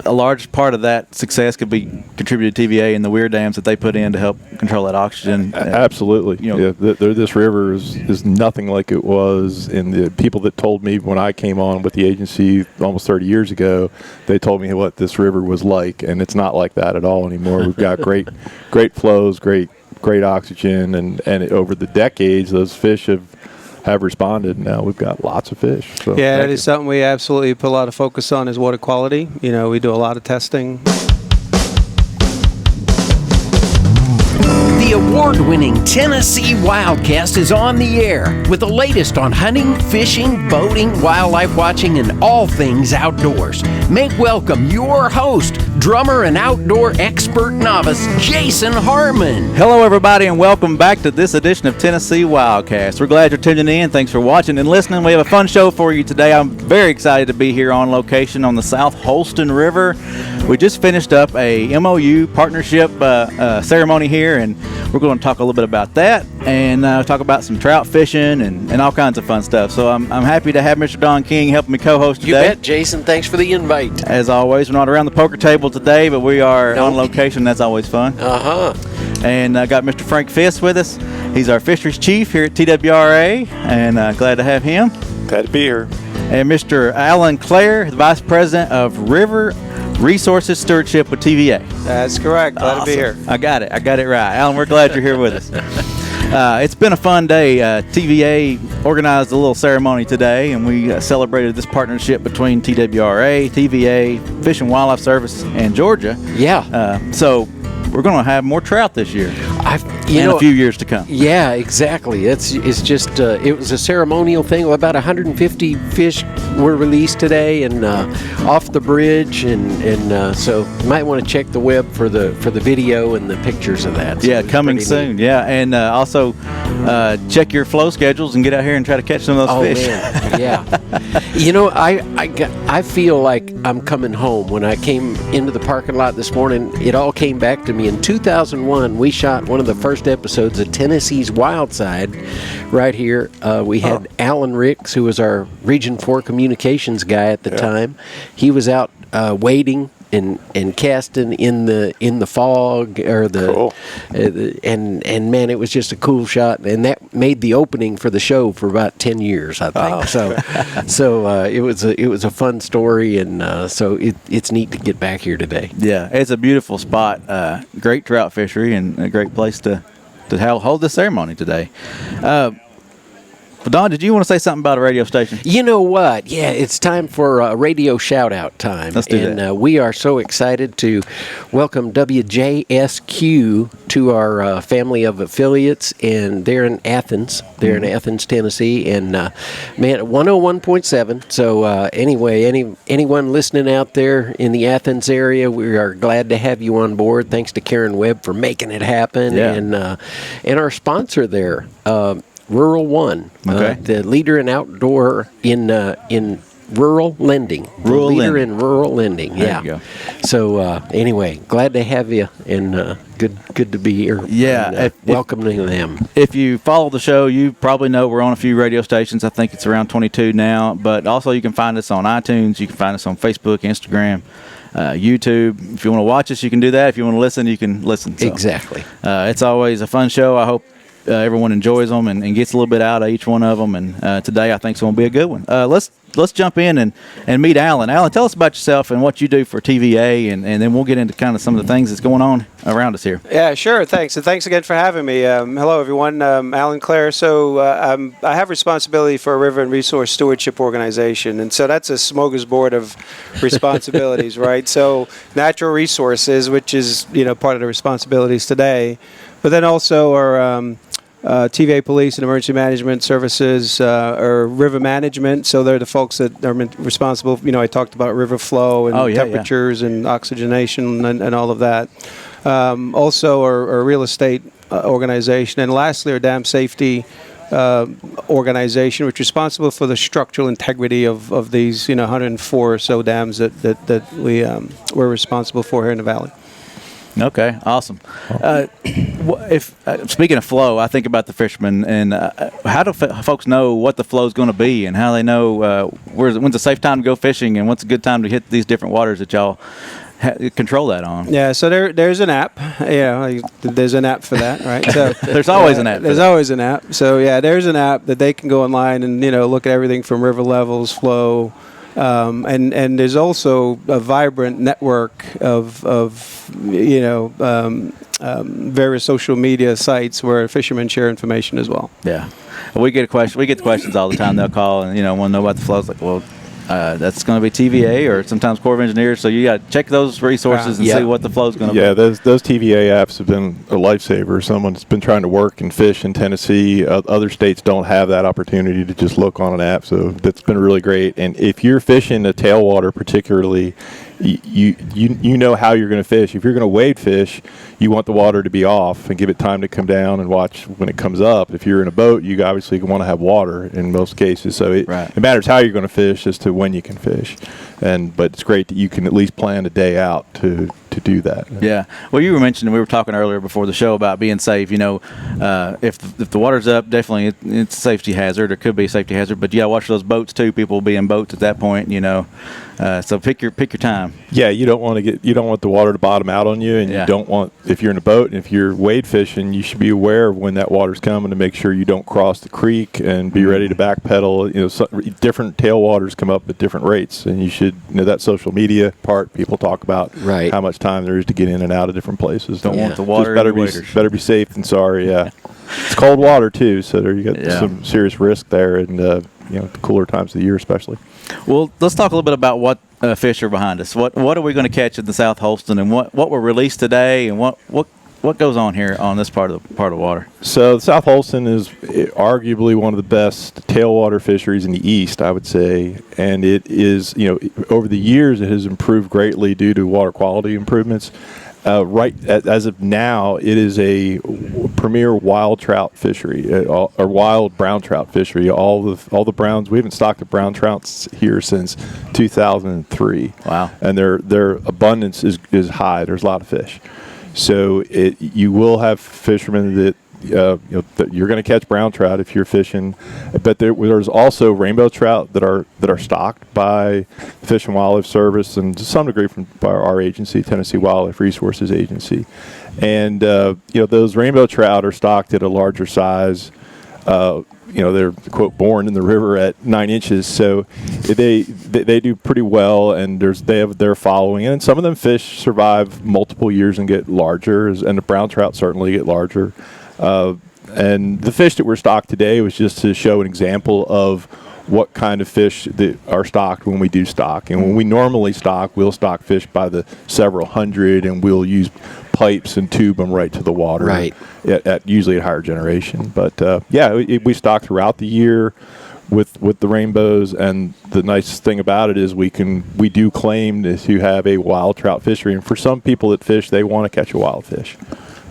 a large part of that success could be contributed to TVA and the weir dams that they put in to help control that oxygen. Absolutely. This river is nothing like it was. And the people that told me when I came on with the agency almost 30 years ago, they told me what this river was like, and it's not like that at all anymore. We've got great flows, great oxygen, and over the decades, those fish have responded. Now we've got lots of fish. So that is something we absolutely put a lot of focus on is water quality. We do a lot of testing. The award-winning Tennessee WildCast is on the air with the latest on hunting, fishing, boating, wildlife watching, and all things outdoors. Make welcome your host, drummer and outdoor expert novice, Jason Harmon. Hello, everybody, and welcome back to this edition of Tennessee WildCast. We're glad you're tuning in. Thanks for watching and listening. We have a fun show for you today. I'm very excited to be here on location on the South Holston River. We just finished up a MOU partnership ceremony here, and we're going to talk a little bit about that and talk about some trout fishing and all kinds of fun stuff. So I'm happy to have Mr. Don King helping me co-host today. You bet, Jason. Thanks for the invite. As always, we're not around the poker table today, but we are on location. That's always fun. And I got Mr. Frank Fiss with us. He's our fisheries chief here at TWRA, and glad to have him. Glad to be here. And Mr. Alan Clare, the vice president of River Resources Stewardship with TVA. That's correct. Glad to be here. I got it right. Alan, we're glad you're here with us. It's been a fun day. TVA organized a little ceremony today, and we celebrated this partnership between TWRA, TVA, Fish and Wildlife Service, and Georgia. So we're going to have more trout this year. A few years to come. Yeah, exactly. It's just it was a ceremonial thing. About 150 fish were released today and off the bridge, and so you might want to check the web for the video and the pictures of that. So coming soon. Neat. Yeah, and also check your flow schedules and get out here and try to catch some of those fish. Man. Yeah. I feel like I'm coming home. When I came into the parking lot this morning, it all came back to me. In 2001, we shot one of the first episodes of Tennessee's Wild Side right here. We had Alan Ricks, who was our Region 4 communications guy at the time. He was out wading and casting in the fog or cool. And man, it was just a cool shot, and that made the opening for the show for about 10 years, I think. So it was a fun story, and so it's neat to get back here today. Yeah, it's a beautiful spot, great trout fishery, and a great place to hold the ceremony today. Don, did you want to say something about a radio station? You know what? Yeah, it's time for a radio shout-out time. Let's do that. We are so excited to welcome WJSQ to our family of affiliates, and they're in Athens. They're in Athens, Tennessee, and man, 101.7. So anyway, anyone listening out there in the Athens area, we are glad to have you on board. Thanks to Karen Webb for making it happen, and our sponsor there. Rural One, the leader in outdoor in rural lending. In rural lending. There you go. So anyway, glad to have you, and good to be here. Yeah, welcoming them. If you follow the show, you probably know we're on a few radio stations. I think it's around 22 now. But also, you can find us on iTunes. You can find us on Facebook, Instagram, YouTube. If you want to watch us, you can do that. If you want to listen, you can listen. So, exactly. It's always a fun show. I hope everyone enjoys them and gets a little bit out of each one of them. And today I think it's going to be a good one. Let's jump in and meet Alan. Alan, tell us about yourself and what you do for TVA, and then we'll get into kind of some of the things that's going on around us here. Yeah, sure. Thanks. And thanks again for having me. Hello, everyone. Alan Clare. So I have responsibility for a river and resource stewardship organization. And so that's a smorgasbord of responsibilities, right? So natural resources, which is, part of the responsibilities today. But then also our TVA Police and Emergency Management Services, or river management. So they're the folks that are responsible. I talked about river flow and temperatures and oxygenation and all of that. Also our real estate organization. And lastly, our dam safety organization, which is responsible for the structural integrity of these 104 or so dams that we're responsible for here in the valley. Okay, awesome. If speaking of flow, I think about the fishermen, and how do folks know what the flow is going to be, and how they know when's a safe time to go fishing, and what's a good time to hit these different waters that y'all control that on? Yeah, so there's an app. Yeah, there's an app for that, right? So there's always an app. There's always an app. So yeah, there's an app that they can go online and look at everything from river levels, flow. And there's also a vibrant network of various social media sites where fishermen share information as well. Yeah, we get the questions all the time. They'll call and want to know about the flows. Like, well, that's going to be TVA or sometimes Corps of Engineers. So you got to check those resources and see what the flow is going to be. Yeah, those TVA apps have been a lifesaver. Someone's been trying to work and fish in Tennessee. Other states don't have that opportunity to just look on an app, so that's been really great. And if you're fishing a tailwater particularly, you know how you're going to fish. If you're going to wade fish, you want the water to be off and give it time to come down and watch when it comes up. If you're in a boat, you obviously want to have water in most cases. So it matters how you're going to fish as to when you can fish. But it's great that you can at least plan a day out to do that. Yeah. Well, you were mentioning, we were talking earlier before the show about being safe. If the water's up, definitely it's a safety hazard. It could be a safety hazard, but you got to watch those boats too. People will be in boats at that point. So pick your time. Yeah, you don't want the water to bottom out on you, and you don't want, if you're in a boat and if you're wade fishing, you should be aware of when that water's coming to make sure you don't cross the creek and be ready to backpedal. Different tailwaters come up at different rates, and you should that social media part. People talk about how much time there is to get in and out of different places. Don't want the water. Better be safe than sorry. Yeah, it's cold water too, so there you got some serious risk there, and the cooler times of the year especially. Well, let's talk a little bit about what fish are behind us. What are we going to catch in the South Holston, and what were released today, and what goes on here on this part of the water? So the South Holston is arguably one of the best tailwater fisheries in the East, I would say, and it is over the years it has improved greatly due to water quality improvements. As of now, it is a premier wild trout fishery, or wild brown trout fishery. All the browns, we haven't stocked the brown trouts here since 2003. Wow! And their abundance is high. There's a lot of fish, so you will have fishermen that. That you're going to catch brown trout if you're fishing, but there's also rainbow trout that are stocked by the Fish and Wildlife Service and to some degree by our agency, Tennessee Wildlife Resources Agency, and those rainbow trout are stocked at a larger size. They're quote born in the river at 9 inches, so they do pretty well, and they have their following, and some of them fish survive multiple years and get larger, and the brown trout certainly get larger. And the fish that were stocked today was just to show an example of what kind of fish that are stocked when we do stock. And when we normally stock, we'll stock fish by the several hundred, and we'll use pipes and tube them right to the water. Right. Usually at higher generation. But we stock throughout the year with the rainbows, and the nice thing about it is we do claim to have a wild trout fishery. And for some people that fish, they want to catch a wild fish.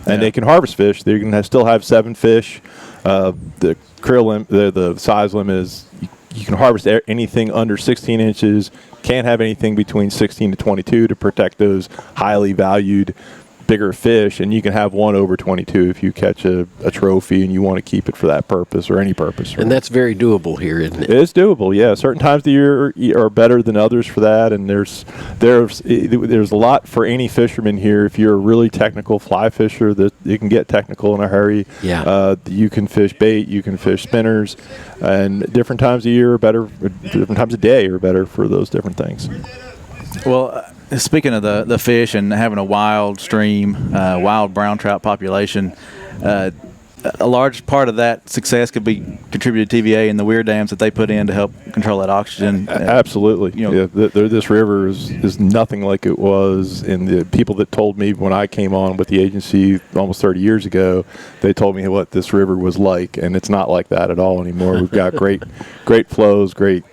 And they can harvest fish. They can still have 7 fish. The krill the size limit is you can harvest anything under 16 inches. Can't have anything between 16 to 22 to protect those highly valued bigger fish. And you can have one over 22 if you catch a trophy and you want to keep it for that purpose or any purpose. And that's very doable here, isn't it? It's doable, yeah. Certain times of the year are better than others for that, and there's a lot for any fisherman here. If you're a really technical fly fisher, that you can get technical in a hurry. Yeah. You can fish bait, you can fish spinners, and different times of year are better. Different times of day are better for those different things. Well, speaking of the fish and having a wild stream, wild brown trout population, a large part of that success could be contributed to TVA and the weir dams that they put in to help control that oxygen. Absolutely. This river is nothing like it was. And the people that told me when I came on with the agency almost 30 years ago, they told me what this river was like, and it's not like that at all anymore. We've got great flows, great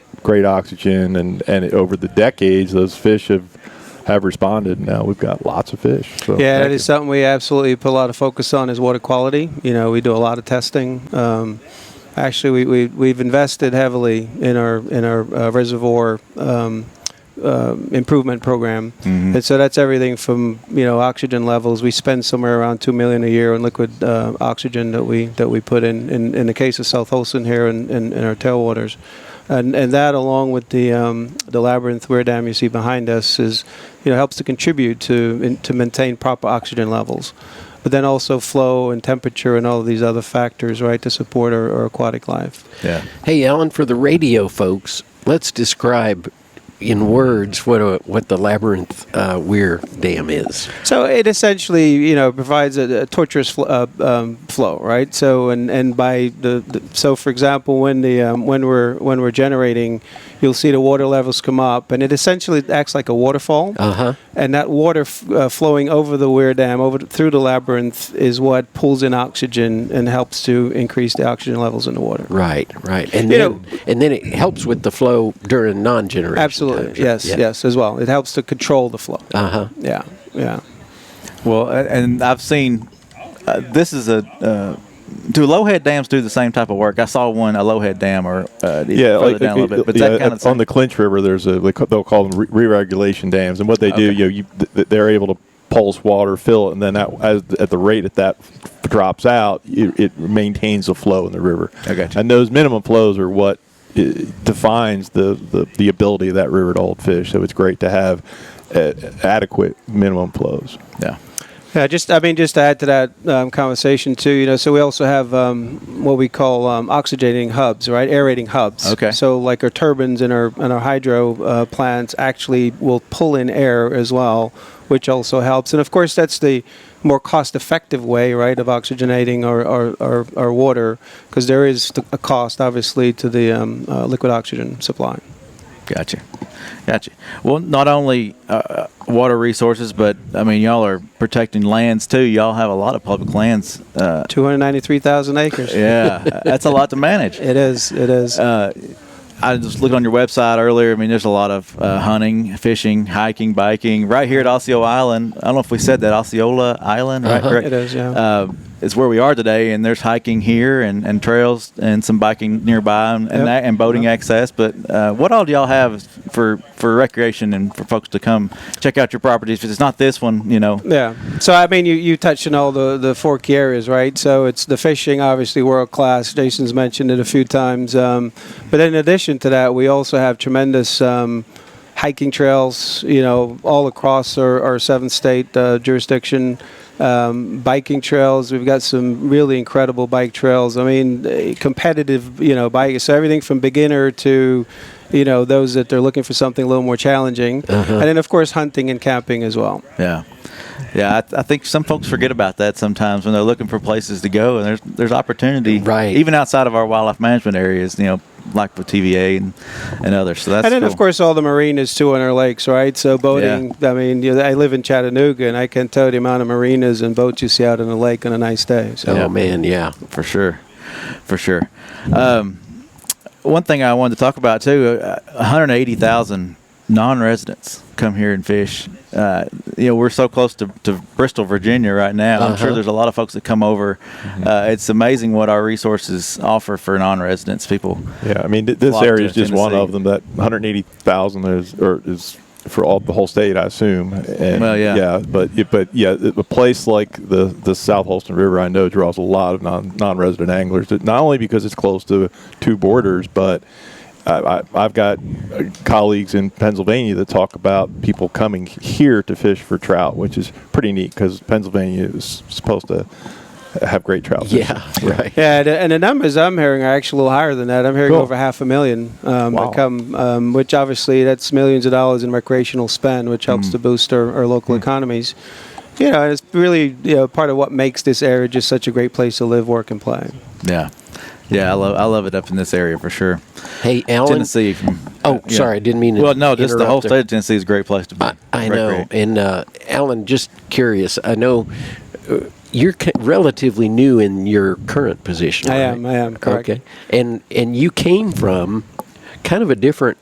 oxygen, and over the decades, those fish have responded. Now we've got lots of fish. So that is something we absolutely put a lot of focus on is water quality. We do a lot of testing. Actually, we've invested heavily in our reservoir improvement program, and so that's everything from oxygen levels. We spend somewhere around $2 million a year on liquid oxygen that we put in the case of South Holston here in our tailwaters, and that along with the Labyrinth weir dam you see behind us is helps to contribute to maintain proper oxygen levels. But then also flow and temperature and all of these other factors, right, to support our aquatic life. Yeah. Hey, Alan, for the radio folks, let's describe in words what the Labyrinth weir dam is. So it essentially, provides a tortuous flow, right? So and by so for example, when we're generating, you'll see the water levels come up, and it essentially acts like a waterfall. And that water flowing over the weir dam through the Labyrinth is what pulls in oxygen and helps to increase the oxygen levels in the water. Right. And then it helps with the flow during non-generation. Absolutely. times, right? Yes, as well. It helps to control the flow. Yeah. Well, and I've seen this is do lowhead dams do the same type of work? I saw a lowhead dam further down a little bit, but that kind of on the Clinch River, they'll call them re-regulation dams, and what they do, they're able to pulse water, fill it, and then at the rate that drops out, it maintains the flow in the river. I got you. And those minimum flows are what defines the ability of that river to hold fish. So it's great to have adequate minimum flows. Yeah. Yeah, just to add to that conversation too, so we also have what we call oxygenating hubs, right? Aerating hubs. Okay. So like our turbines and our hydro plants actually will pull in air as well, which also helps. And of course, that's the more cost-effective way, right, of oxygenating our water, because there is a cost, obviously, to the liquid oxygen supply. Gotcha. Well, not only water resources, but y'all are protecting lands too. Y'all have a lot of public lands. 293,000 acres. Yeah, that's a lot to manage. It is. I just looked on your website earlier. There's a lot of hunting, fishing, hiking, biking. Right here at Osceola Island. I don't know if we said that, Osceola Island, right? Correct? It is, yeah. It's where we are today, and there's hiking here and trails and some biking nearby and boating access. But what all do y'all have for recreation and for folks to come check out your properties? If it's not this one, Yeah. So, you touched on all the four key areas, right? So it's the fishing, obviously world class. Jason's mentioned it a few times. But in addition to that, we also have tremendous hiking trails, all across our 7-state jurisdiction. Biking trails, we've got some really incredible bike trails. Competitive, bike. So everything from beginner to, those that are looking for something a little more challenging, and then of course hunting and camping as well. Yeah. I think some folks forget about that sometimes when they're looking for places to go, and there's opportunity, right, even outside of our wildlife management areas, like with TVA and others. So that's and then cool. Of course all the marinas too on our lakes, right? So boating. Yeah. I live in Chattanooga, and I can tell you the amount of marinas and boats you see out on the lake on a nice day. So. Oh man, yeah, for sure. One thing I wanted to talk about too: 180,000 non-residents come here and fish. We're so close to Bristol, Virginia right now. I'm sure there's a lot of folks that come over. It's amazing what our resources offer for non-residents. People. Yeah, this area is just one of them. That 180,000 is for the whole state, I assume. And a place like the South Holston River, I know, draws a lot of non-resident anglers. Not only because it's close to two borders, but I've got colleagues in Pennsylvania that talk about people coming here to fish for trout, which is pretty neat because Pennsylvania is supposed to have great trout fishing. Yeah, right. Yeah, and the numbers I'm hearing are actually a little higher than that. I'm hearing over 500,000 that come, which obviously that's millions of dollars in recreational spend, which helps to boost our local economies. And it's really part of what makes this area just such a great place to live, work, and play. Yeah, I love it up in this area for sure. Hey, Alan. Tennessee. Sorry, I didn't mean to. Well, no, just the whole there. state of Tennessee is a great place to be. I know. And Alan, just curious. I know you're relatively new in your current position. I am. Correct. Okay. And you came from kind of a different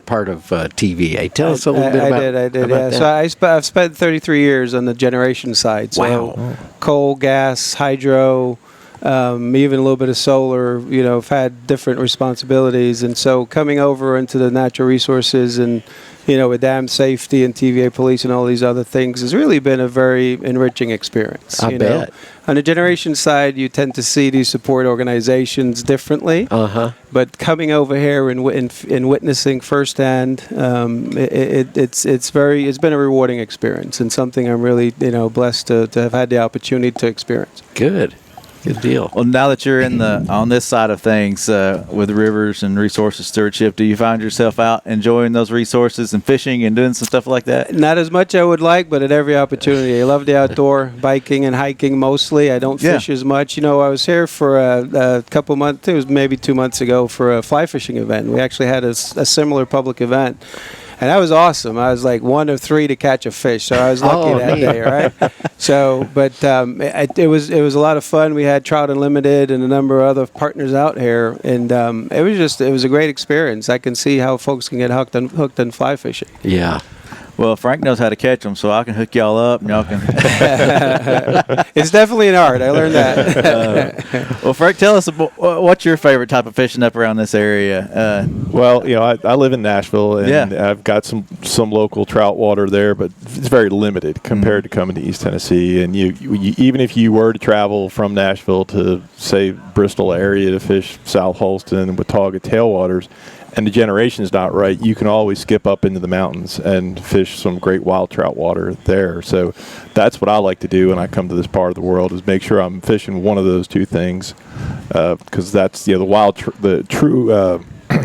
part of TVA. Tell us a little bit about that. I did. Yeah. So I've spent 33 years on the generation side. So coal, gas, hydro. even a little bit of solar. I've had different responsibilities, and so coming over into the natural resources and with dam safety and TVA police and all these other things has really been a very enriching experience. I bet. On the generation side, you tend to see these support organizations differently. But coming over here and witnessing firsthand, it's been a rewarding experience and something I'm really blessed to have had the opportunity to experience. Good deal. Well, now that you're on this side of things with rivers and resources stewardship, do you find yourself out enjoying those resources and fishing and doing some stuff like that? Not as much I would like, but at every opportunity. I love the outdoor, biking and hiking mostly. I don't fish as much. I was here for a couple months. It was maybe 2 months ago for a fly fishing event. We actually had a similar public event. And that was awesome. I was like 1 of 3 to catch a fish, so I was lucky that day, right? So, but it was a lot of fun. We had Trout Unlimited and a number of other partners out here, and it was a great experience. I can see how folks can get hooked on fly fishing. Yeah. Well, Frank knows how to catch them, so I can hook y'all up, and y'all can. It's definitely an art. I learned that. Well, Frank, tell us what's your favorite type of fishing up around this area? Well, I live in Nashville, and I've got some local trout water there, but it's very limited compared to coming to East Tennessee. And you even if you were to travel from Nashville to, say, Bristol area to fish South Holston and Watauga tailwaters, and the generation's not right, you can always skip up into the mountains and fish some great wild trout water there. So that's what I like to do when I come to this part of the world, is make sure I'm fishing one of those two things, because that's the true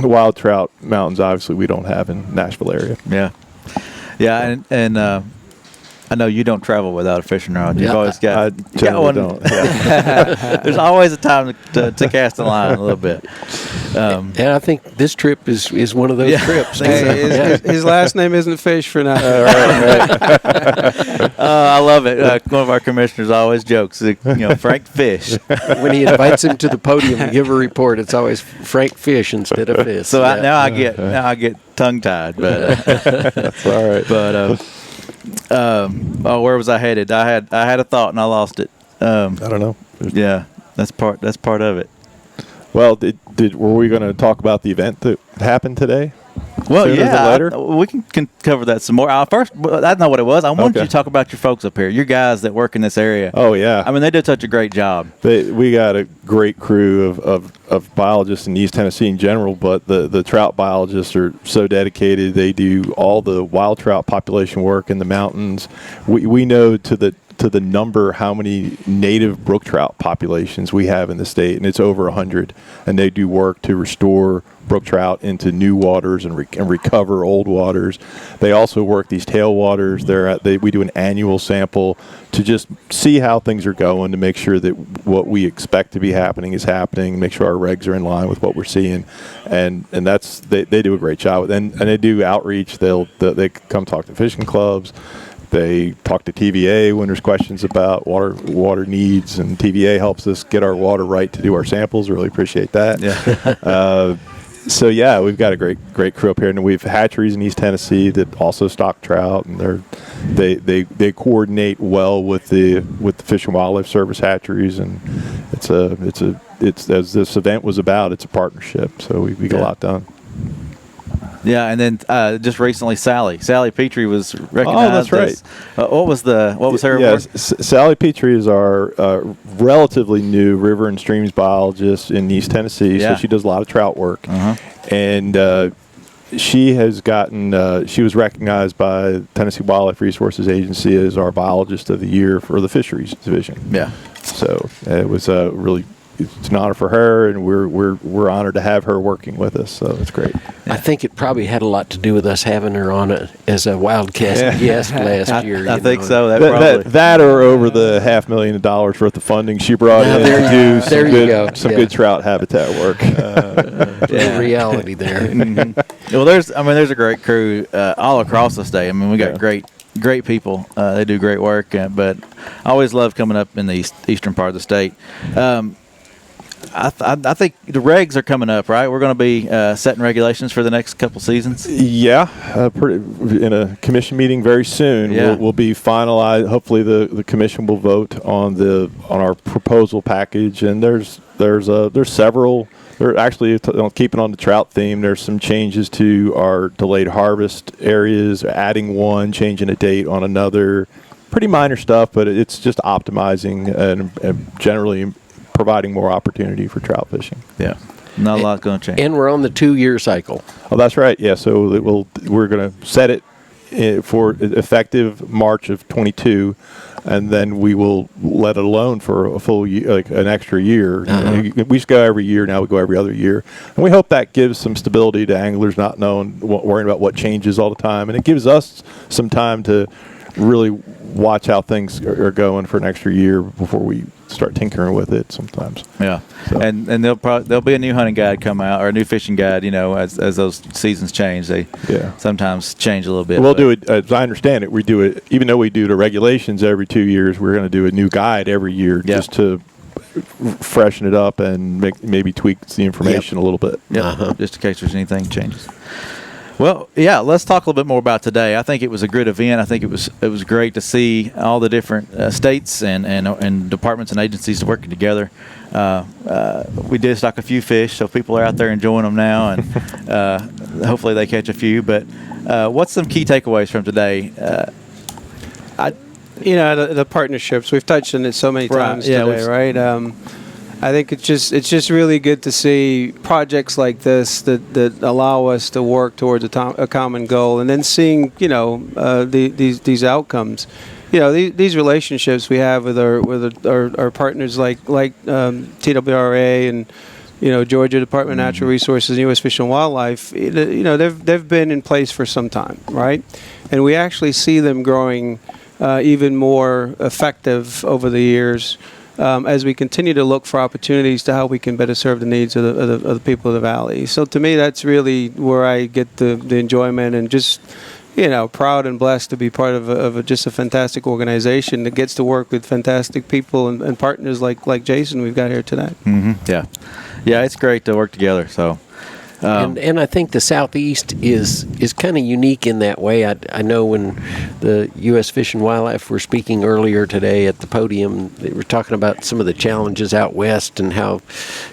wild trout mountains. Obviously, we don't have in Nashville area. And I know you don't travel without a fishing rod. You've always got one. Don't. Yeah. There's always a time to cast a line a little bit. And I think this trip is one of those trips. His last name isn't Fish for nothing. I love it. One of our commissioners always jokes, Frank Fish. When he invites him to the podium to give a report, it's always Frank Fish instead of Fish. So now I get tongue tied, but that's all right. But where was I headed? I had a thought and I lost it. I don't know. Yeah, that's part of it. Well, were we going to talk about the event that happened today? Well, later? We can cover that some more. First, I know what it was. I wanted you to talk about your folks up here, your guys that work in this area. Oh, yeah. I mean, they did such a great job. We got a great crew of biologists in East Tennessee in general, but the trout biologists are so dedicated. They do all the wild trout population work in the mountains. We know to the number how many native brook trout populations we have in the state, and it's over 100. And they do work to restore brook trout into new waters and recover old waters. They also work these tailwaters. We do an annual sample to just see how things are going, to make sure that what we expect to be happening is happening, make sure our regs are in line with what we're seeing, and that's they do a great job. And they do outreach. They come talk to fishing clubs. They talk to TVA when there's questions about water needs, and TVA helps us get our water right to do our samples. Really appreciate that. Yeah. So we've got a great crew up here, and we have hatcheries in East Tennessee that also stock trout, and they coordinate well with the Fish and Wildlife Service hatcheries, and it's as this event was about, it's a partnership. So we get a lot done. Yeah, and then just recently, Sally Petrie was recognized. Oh, that's right. As, what was her award? Sally Petrie is our relatively new river and streams biologist in East Tennessee. So she does a lot of trout work, and she has gotten. She was recognized by Tennessee Wildlife Resources Agency as our biologist of the year for the Fisheries division. Yeah. So it was really. It's an honor for her, and we're honored to have her working with us. So it's great. I think it probably had a lot to do with us having her on as a WildCast guest last year. I think so. That or over the $500,000 worth of funding she brought in to do some good trout habitat work. The reality there. Mm-hmm. Well, there's a great crew all across the state. I mean, we got great people. They do great work, but I always love coming up in the eastern part of the state. I think the regs are coming up, right? We're going to be setting regulations for the next couple seasons. Yeah, in a commission meeting very soon. Yeah. We'll be finalized. Hopefully, the commission will vote on our proposal package, and there's several. They're actually keeping on the trout theme. There's some changes to our delayed harvest areas, adding one, changing a date on another. Pretty minor stuff, but it's just optimizing and generally providing more opportunity for trout fishing. Yeah, not a lot going to change. And we're on the 2-year cycle. Oh, that's right. Yeah, so we're going to set it for effective March of 22, and then we will let it alone for a full year, like an extra year. We used to go every year. Now we go every other year, and we hope that gives some stability to anglers, not worrying about what changes all the time, and it gives us some time to really watch how things are going for an extra year before we start tinkering with it sometimes. Yeah, so. and there'll be a new hunting guide come out, or a new fishing guide. As those seasons change, they sometimes change a little bit. We'll do it, as I understand it, we do it, even though we do the regulations every 2 years, we're going to do a new guide every year just to freshen it up and maybe tweak the information a little bit. Yeah, just in case there's anything changes. Well, yeah, let's talk a little bit more about today. I think it was a good event. I think it was great to see all the different states and departments and agencies working together. We did stock a few fish, so people are out there enjoying them now, and hopefully they catch a few. But what's some key takeaways from today? The partnerships. We've touched on it so many times today, right? I think it's just really good to see projects like this that allow us to work towards a common goal, and then seeing these outcomes. These relationships we have with our partners like TWRA and Georgia Department of Natural Resources and U.S. Fish and Wildlife. They've been in place for some time, right? And we actually see them growing even more effective over the years. As we continue to look for opportunities to how we can better serve the needs of the people of the valley. So to me, that's really where I get the enjoyment, and just proud and blessed to be part of just a fantastic organization that gets to work with fantastic people and partners like Jason we've got here today. Mm-hmm. Yeah, it's great to work together. So. And I think the Southeast is kind of unique in that way. I know when the U.S. Fish and Wildlife were speaking earlier today at the podium, they were talking about some of the challenges out west and how,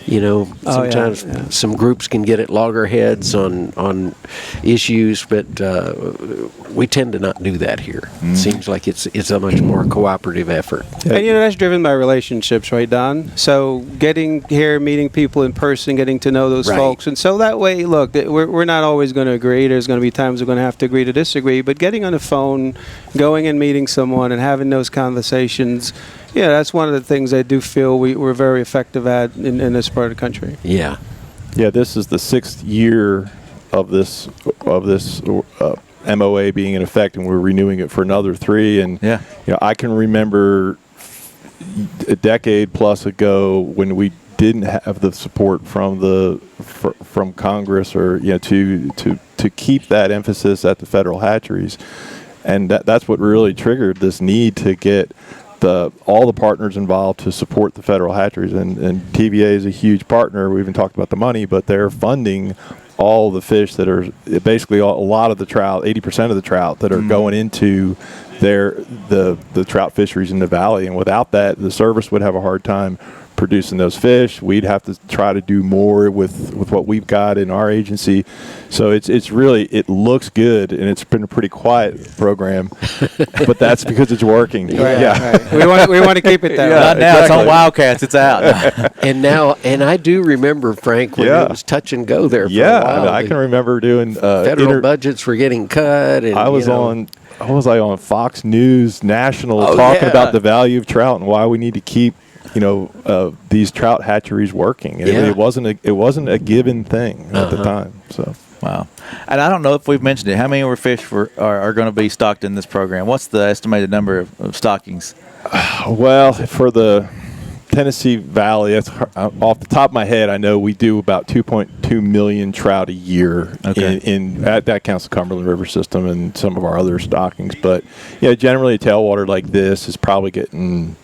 sometimes some groups can get at loggerheads on issues, but we tend to not do that here. It seems like it's a much more cooperative effort. And that's driven by relationships, right, Don? So getting here, meeting people in person, getting to know those folks, and so that way, look, we're not always going to agree. There's going to be times we're going to have to agree to disagree. But getting on the phone, going and meeting someone and having those conversations, that's one of the things I do feel we're very effective at in this part of the country. Yeah, this is the 6th year of this MOA being in effect, and we're renewing it for another 3. And I can remember a decade plus ago when we didn't have the support from Congress or to keep that emphasis at the federal hatcheries, and that's what really triggered this need to get all the partners involved to support the federal hatcheries, and TVA is a huge partner. We even talked about the money, but they're funding all the fish that are basically a lot of the trout, 80% of the trout that are going into the trout fisheries in the valley, and without that, the service would have a hard time producing those fish. We'd have to try to do more with what we've got in our agency. So it looks good, and it's been a pretty quiet program, but that's because it's working. Right. We want to keep it that way. Not now. It's on WildCast. It's out. and I do remember, Frank, when it was touch and go there for a while. I can remember doing federal budgets were getting cut, and I was on Fox News National talking about the value of trout and why we need to keep these trout hatcheries working. It wasn't a given thing at the time. So wow. And I don't know if we've mentioned it. How many fish are going to be stocked in this program? What's the estimated number of stockings? Well, for the Tennessee Valley, that's off the top of my head, I know we do about 2.2 million trout a year. That counts the Cumberland River system and some of our other stockings. But generally a tailwater like this is probably getting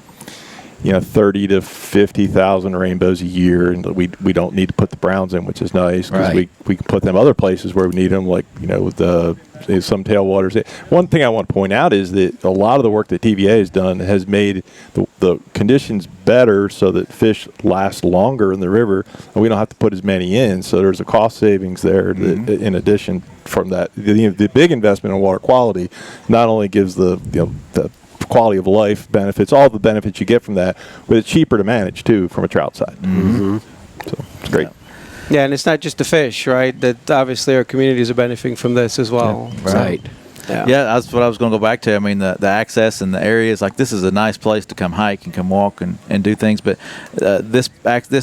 30 to 50,000 rainbows a year, and we don't need to put the browns in, which is nice because we can put them other places where we need them, like with some tailwaters. One thing I want to point out is that a lot of the work that TVA has done has made the conditions better so that fish last longer in the river, and we don't have to put as many in. So there's a cost savings there that, in addition from that. The big investment in water quality not only gives the quality of life benefits, all the benefits you get from that, but it's cheaper to manage too from a trout side. So it's great. Yeah, and it's not just the fish, right? That obviously our communities are benefiting from this as well. Yeah, right. Yeah, that's what I was going to go back to. I mean, the access and the areas, like this is a nice place to come hike and come walk and do things. But this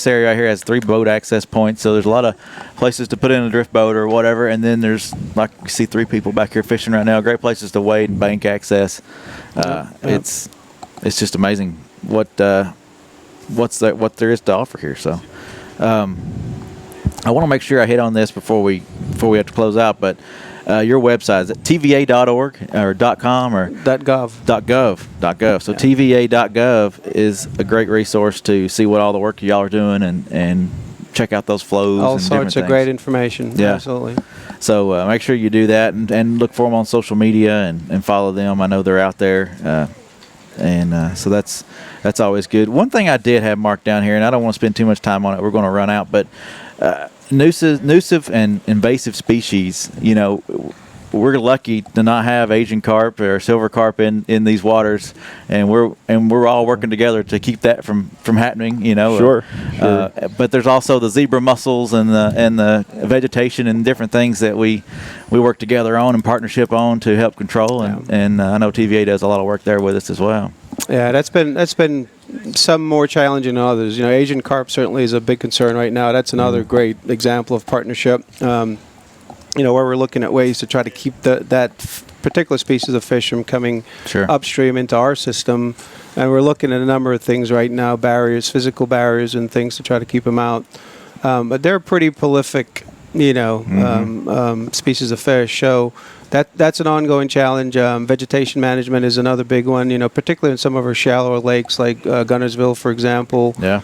area right here has 3 boat access points, so there's a lot of places to put in a drift boat or whatever. And then there's, like, you see 3 people back here fishing right now. Great places to wade and bank access. It's just amazing what there is to offer here. So I want to make sure I hit on this before we have to close out, but. Your website is at tva.org or .com or .gov. .gov. So tva.gov is a great resource to see what all the work y'all are doing and check out those flows. All and sorts of great information. Yeah. Absolutely. So make sure you do that and look for them on social media and follow them. I know they're out there. So that's always good. One thing I did have marked down here, and I don't want to spend too much time on it. We're going to run out, but nuisive and invasive species, we're lucky to not have Asian carp or silver carp in these waters, and we're all working together to keep that from happening. Sure. But there's also the zebra mussels and the vegetation and different things that we work together on and partnership on to help control. And I know TVA does a lot of work there with us as well. Yeah, that's been some more challenging than others. Asian carp certainly is a big concern right now. That's another great example of partnership. Where we're looking at ways to try to keep that particular species of fish from coming upstream into our system. And we're looking at a number of things right now, barriers, physical barriers and things to try to keep them out. But they're pretty prolific, species of fish. So that's an ongoing challenge. Vegetation management is another big one, particularly in some of our shallower lakes like Gunnersville, for example. Yeah.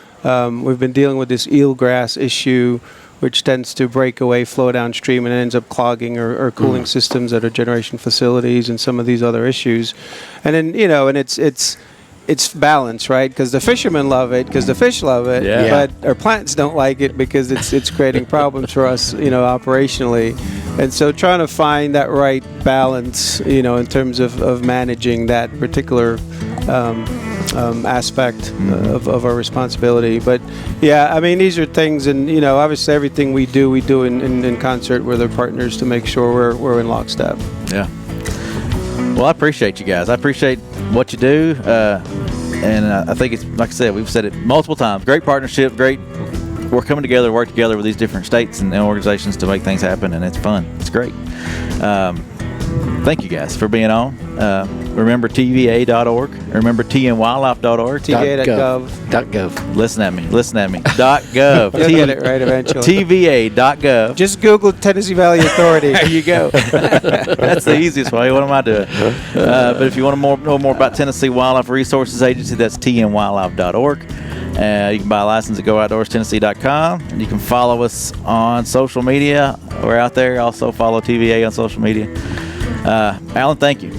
We've been dealing with this eelgrass issue, which tends to break away, flow downstream, and ends up clogging or cooling systems at our generation facilities and some of these other issues. And then, and it's balance, right? Because the fishermen love it, because the fish love it, but our plants don't like it because it's creating problems for us, operationally. And so trying to find that right balance, in terms of managing that particular aspect of our responsibility. But these are things, and obviously everything we do in concert with our partners to make sure we're in lockstep. Yeah. Well, I appreciate you guys. I appreciate what you do, and I think it's, like I said, we've said it multiple times. Great partnership, great. We're coming together, work together with these different states and organizations to make things happen, and it's fun. It's great. Thank you guys for being on. Remember TVA.org. Remember tnwildlife.org. TVA.gov. Listen at me. .gov. You'll get it right eventually. TVA.gov. Just Google Tennessee Valley Authority. There you go. That's the easiest way. What am I doing? But if you want to know more about Tennessee Wildlife Resources Agency, that's tnwildlife.org. You can buy a license at GoOutdoorsTennessee.com, and you can follow us on social media. We're out there. Also follow TVA on social media. Alan, thank you.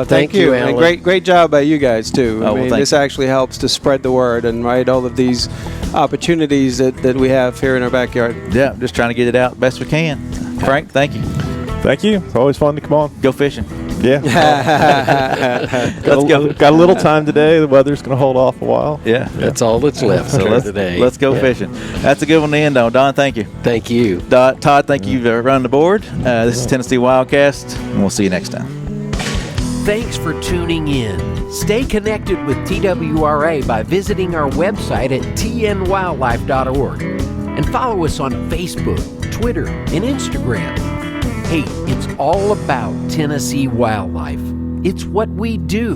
Thank you, Alan. And great job by you guys too. This actually helps to spread the word and all of these opportunities that we have here in our backyard. Yeah, just trying to get it out best we can. Frank, thank you. Thank you. It's always fun to come on. Go fishing. Yeah. Got a little time today. The weather's going to hold off a while. Yeah. That's all that's left today. Let's go fishing. That's a good one to end on. Don, thank you. Thank you. Todd, thank you for running the board. This is Tennessee WildCast, and we'll see you next time. Thanks for tuning in. Stay connected with TWRA by visiting our website at tnwildlife.org and follow us on Facebook, Twitter, and Instagram. Hey, it's all about Tennessee wildlife. It's what we do.